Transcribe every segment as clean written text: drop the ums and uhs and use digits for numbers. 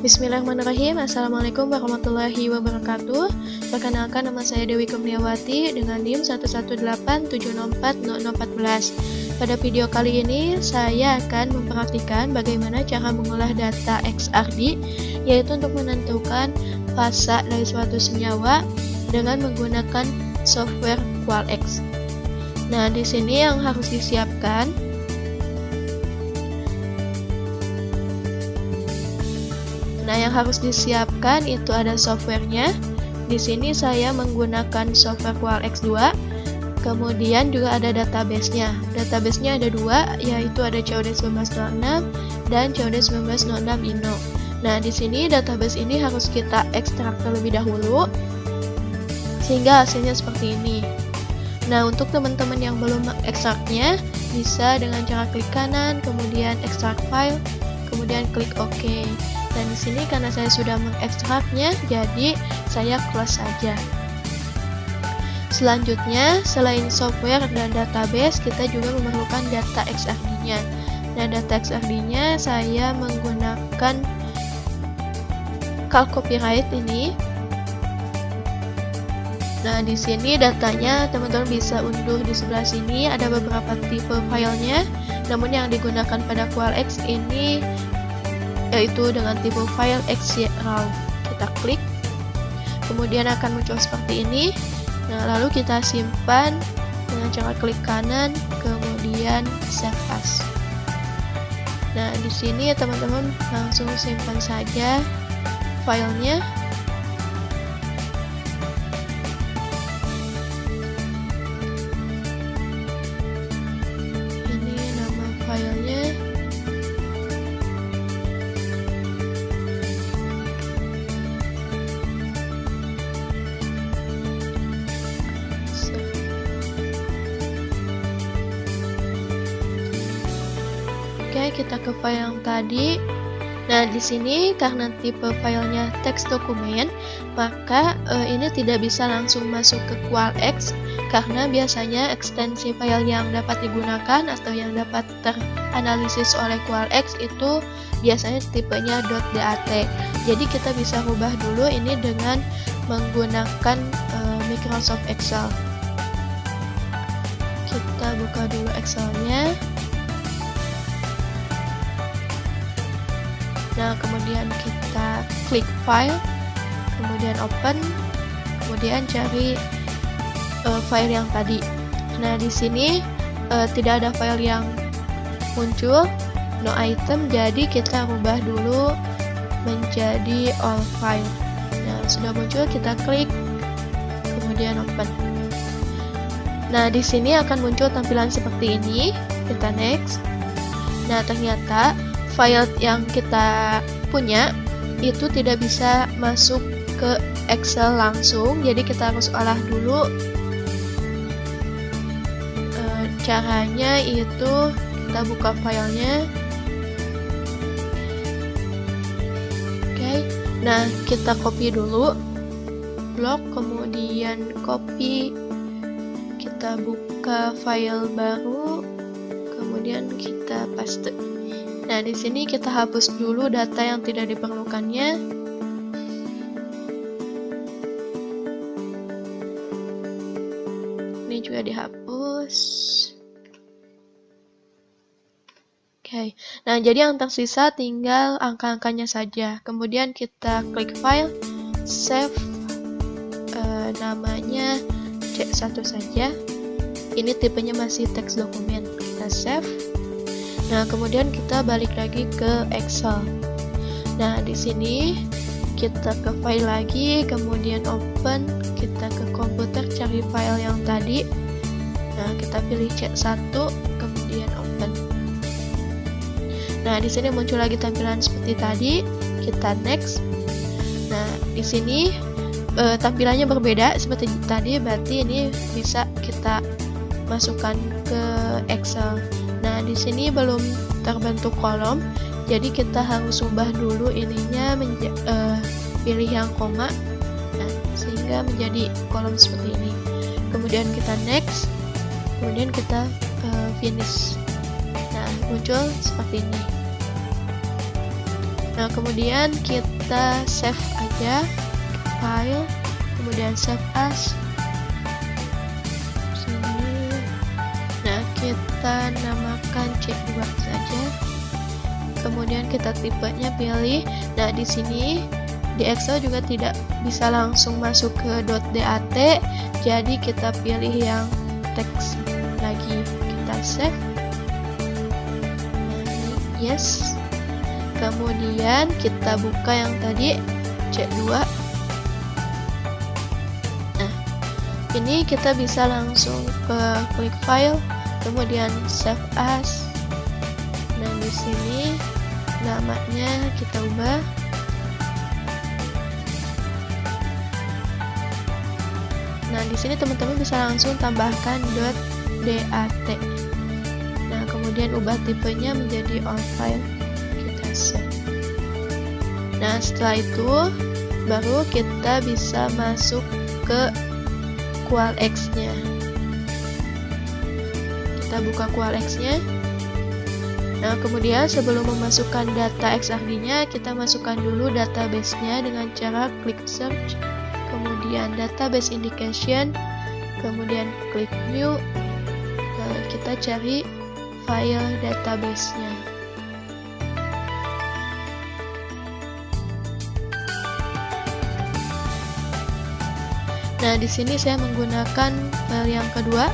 Bismillahirrahmanirrahim. Assalamualaikum warahmatullahi wabarakatuh. Perkenalkan, nama saya Dewi Kurniawati dengan NIM 118704014. Pada video kali ini saya akan memperhatikan bagaimana cara mengolah data XRD, yaitu untuk menentukan fasa dari suatu senyawa dengan menggunakan software QualX. Nah, di sini yang harus disiapkan itu ada softwarenya. Di sini saya menggunakan software QualX 2. Kemudian juga ada database-nya. Database-nya ada dua, yaitu ada COD 1906 dan COD 1906 INO. Nah, di sini database ini harus kita ekstrak terlebih dahulu sehingga hasilnya seperti ini. Nah, untuk teman-teman yang belum mengekstraknya, bisa dengan cara klik kanan, kemudian ekstrak file, kemudian klik OK. Dan di sini karena saya sudah mengekstraknya, jadi saya close saja. Selanjutnya, selain software dan database, kita juga memerlukan data XRD-nya. Nah, data XRD-nya saya menggunakan Calc Copyright ini. Nah, di sini datanya teman-teman bisa unduh di sebelah sini. Ada beberapa tipe filenya, namun yang digunakan pada QualX ini yaitu dengan tipe file XRAW. Kita klik, kemudian akan muncul seperti ini. Nah, lalu kita simpan dengan cara klik kanan, kemudian save as. Nah, di sini teman-teman langsung simpan saja filenya. Ini nama filenya. Oke, kita ke file yang tadi. Nah, di sini karena tipe filenya teks dokumen, maka ini tidak bisa langsung masuk ke QualX karena biasanya ekstensi file yang dapat digunakan atau yang dapat teranalisis oleh QualX itu biasanya tipenya .dat. Jadi kita bisa rubah dulu ini dengan menggunakan Microsoft Excel. Kita buka dulu Excelnya. Nah, kemudian kita klik file, kemudian open, kemudian cari file yang tadi. Nah, di sini tidak ada file yang muncul, no item, jadi kita rubah dulu menjadi all file. Nah, sudah muncul, kita klik, kemudian open. Nah, di sini akan muncul tampilan seperti ini. Kita next. Nah, ternyata file yang kita punya itu tidak bisa masuk ke Excel langsung, jadi kita harus olah dulu. Caranya itu kita buka filenya. Oke, nah kita copy dulu blok, kemudian copy, kita buka file baru, kemudian kita paste. Nah, di sini kita hapus dulu data yang tidak diperlukannya. Ini juga dihapus. Oke. Nah, jadi yang tersisa tinggal angka-angkanya saja. Kemudian kita klik file, save, namanya C1 saja. Ini tipenya masih teks dokumen. Kita save. Nah, kemudian kita balik lagi ke Excel. Nah, di sini kita ke file lagi, kemudian open, kita ke komputer cari file yang tadi. Nah, kita pilih C1, kemudian open. Nah, di sini muncul lagi tampilan seperti tadi. Kita next. Nah, di sini tampilannya berbeda seperti tadi, berarti ini bisa kita masukkan ke Excel. Nah, di sini belum terbentuk kolom, jadi kita harus ubah dulu ininya, pilih yang koma, nah, sehingga menjadi kolom seperti ini. Kemudian kita next, kemudian kita finish. Nah, muncul seperti ini. Nah, kemudian kita save aja file, kemudian save as. Sini. Nah, kita namakan C2 saja. Kemudian kita tipenya pilih. Nah, di sini di Excel juga tidak bisa langsung masuk ke .dat, jadi kita pilih yang teks lagi. Kita save. Yes. Kemudian kita buka yang tadi C2. Nah, ini kita bisa langsung ke klik file, kemudian save as. Nah, di sini namanya kita ubah. Nah, di sini teman-teman bisa langsung tambahkan .dat. Nah, kemudian ubah tipenya menjadi all file. Nah, setelah itu baru kita bisa masuk ke QualX-nya. Kita buka QualX-nya. Nah, kemudian sebelum memasukkan data XRD-nya, kita masukkan dulu database-nya dengan cara klik search, kemudian database indication, kemudian klik new. Nah, kita cari file database-nya. Nah, di sini saya menggunakan file yang kedua.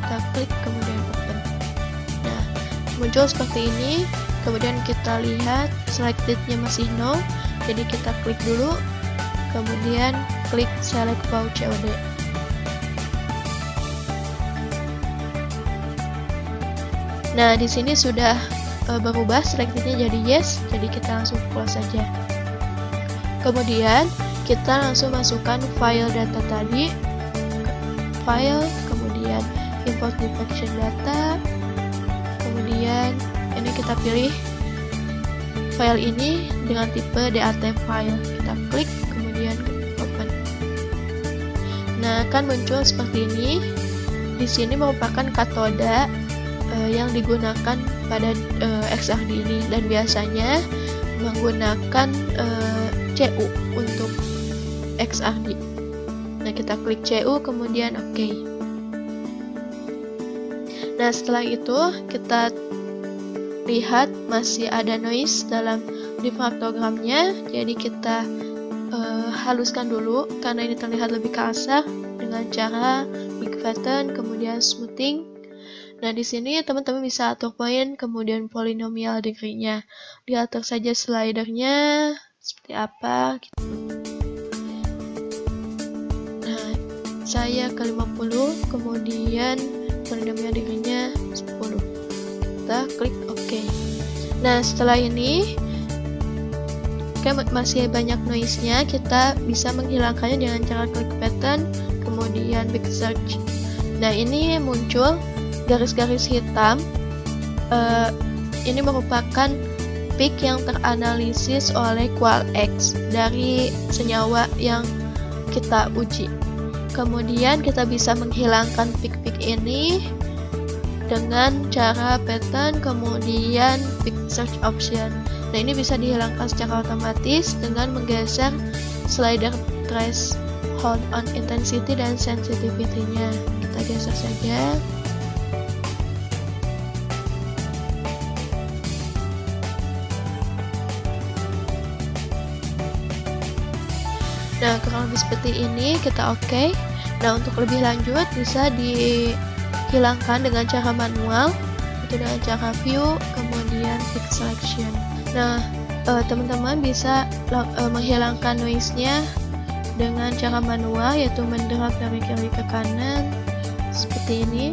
Kita klik kemudian open. Nah, muncul seperti ini. Kemudian kita lihat selected-nya masih no. Jadi kita klik dulu. Kemudian klik select file COD. Nah, di sini sudah berubah selected-nya jadi yes. Jadi kita langsung close saja. Kemudian kita langsung masukkan file data tadi, file, kemudian import detection data, kemudian ini kita pilih file ini dengan tipe DAT file. Kita klik, kemudian open. Nah, akan muncul seperti ini. Di sini merupakan katoda yang digunakan pada XRD ini, dan biasanya menggunakan CU untuk XRD. Nah, kita klik CU, kemudian OK. Nah, setelah itu kita lihat masih ada noise dalam difaktogramnya, jadi kita haluskan dulu karena ini terlihat lebih kasar dengan cara big flatten, kemudian smoothing. Nah, di sini teman-teman bisa atur point, kemudian polinomial degree-nya. Diatur saja slidernya seperti apa. Nah, saya ke 50, kemudian polinomial degree-nya 10. Kita klik OK. Nah, setelah ini masih banyak noise-nya, kita bisa menghilangkannya dengan cara klik pattern, kemudian big search. Nah, ini muncul garis-garis hitam. Ini merupakan peak yang teranalisis oleh QualX dari senyawa yang kita uji. Kemudian kita bisa menghilangkan peak-peak ini dengan cara pattern, kemudian peak search option. Nah, ini bisa dihilangkan secara otomatis dengan menggeser slider threshold on intensity dan sensitivity-nya. Kita geser saja. Nah, kurang lebih seperti ini, kita OK. Nah, untuk lebih lanjut bisa dihilangkan dengan cara manual, itu dengan cara view, kemudian pick selection. Nah, teman-teman bisa menghilangkan noise-nya dengan cara manual, yaitu mendrag dari kiri ke kanan, seperti ini.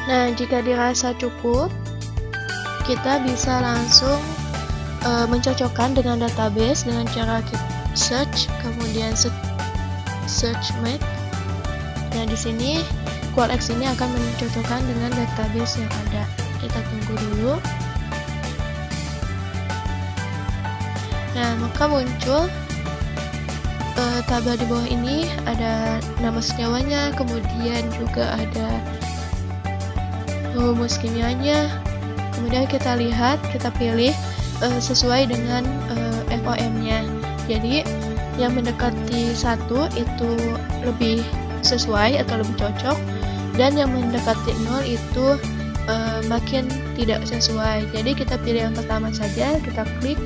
Nah, jika dirasa cukup, kita bisa langsung mencocokkan dengan database dengan cara search, kemudian search map. Nah, di sini QualX ini akan mencocokkan dengan database yang ada. Kita tunggu dulu. Nah, maka muncul tabel di bawah ini, ada nama senyawanya, kemudian juga ada rumus kimianya. Kemudian kita lihat, kita pilih sesuai dengan FOM-nya. Jadi yang mendekati 1 itu lebih sesuai atau lebih cocok, dan yang mendekati 0 itu makin tidak sesuai. Jadi kita pilih yang pertama saja, kita klik,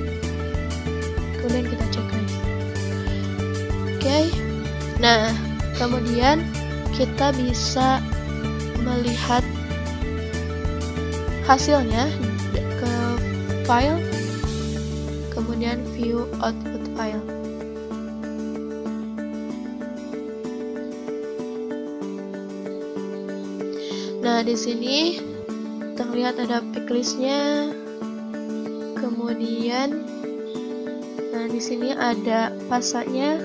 kemudian kita cek lagi. Oke. Nah, kemudian kita bisa melihat hasilnya ke file, kemudian view output file. Nah, di sini terlihat ada picklistnya, kemudian di sini ada pasanya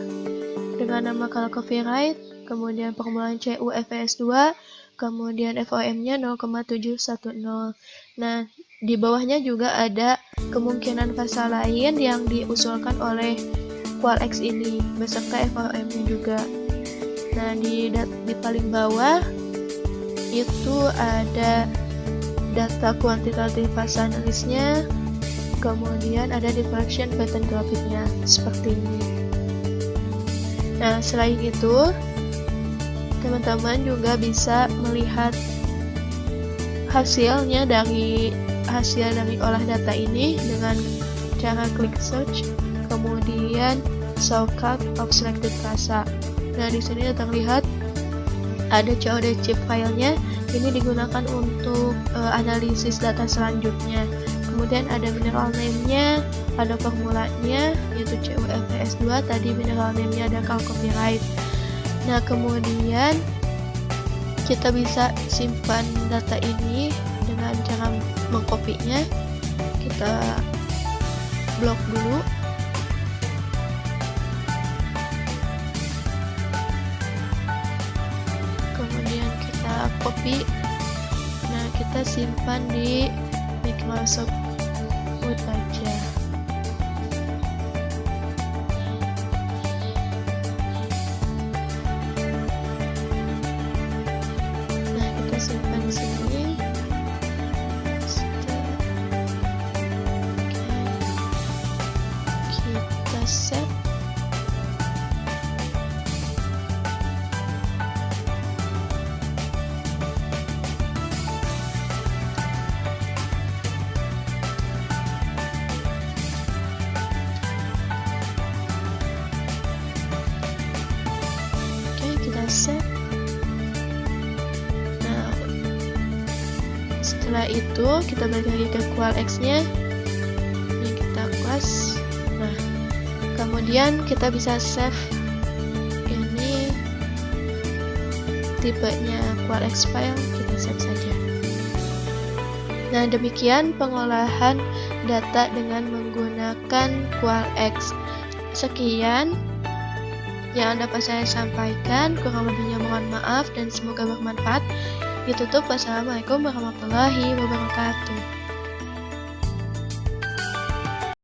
dengan nama kalau copyright, kemudian permulaan CUFS2, kemudian FOM-nya 0,710. Nah, di bawahnya juga ada kemungkinan fasa lain yang diusulkan oleh QualX ini beserta FOM-nya juga. Nah, di paling bawah itu ada data kuantitatif fasa analisnya, kemudian ada diffraction pattern grafiknya seperti ini. Nah, selain itu, teman-teman juga bisa melihat hasilnya dari olah data ini dengan cara klik search, kemudian shortcut of selected fasa. Nah, di sini terlihat ada COD chip filenya, ini digunakan untuk analisis data selanjutnya. Kemudian ada mineral name-nya, ada formulanya, yaitu CUFS2, tadi mineral name-nya ada copyright. Nah, kemudian kita bisa simpan data ini dengan cara mengkopinya. Kita blok dulu. Kemudian kita copy. Nah, kita simpan di Microsoft Word aja. Nah, kita simpan di sini. Kita save. Save. Nah, setelah itu kita balik lagi ke QualX-nya. Ini kita close. Nah, kemudian kita bisa save ini tipenya QualX file, kita save saja. Nah, demikian pengolahan data dengan menggunakan QualX. Sekian yang dapat saya sampaikan, kurang lebihnya mohon maaf dan semoga bermanfaat. Ditutup, wassalamualaikum warahmatullahi wabarakatuh.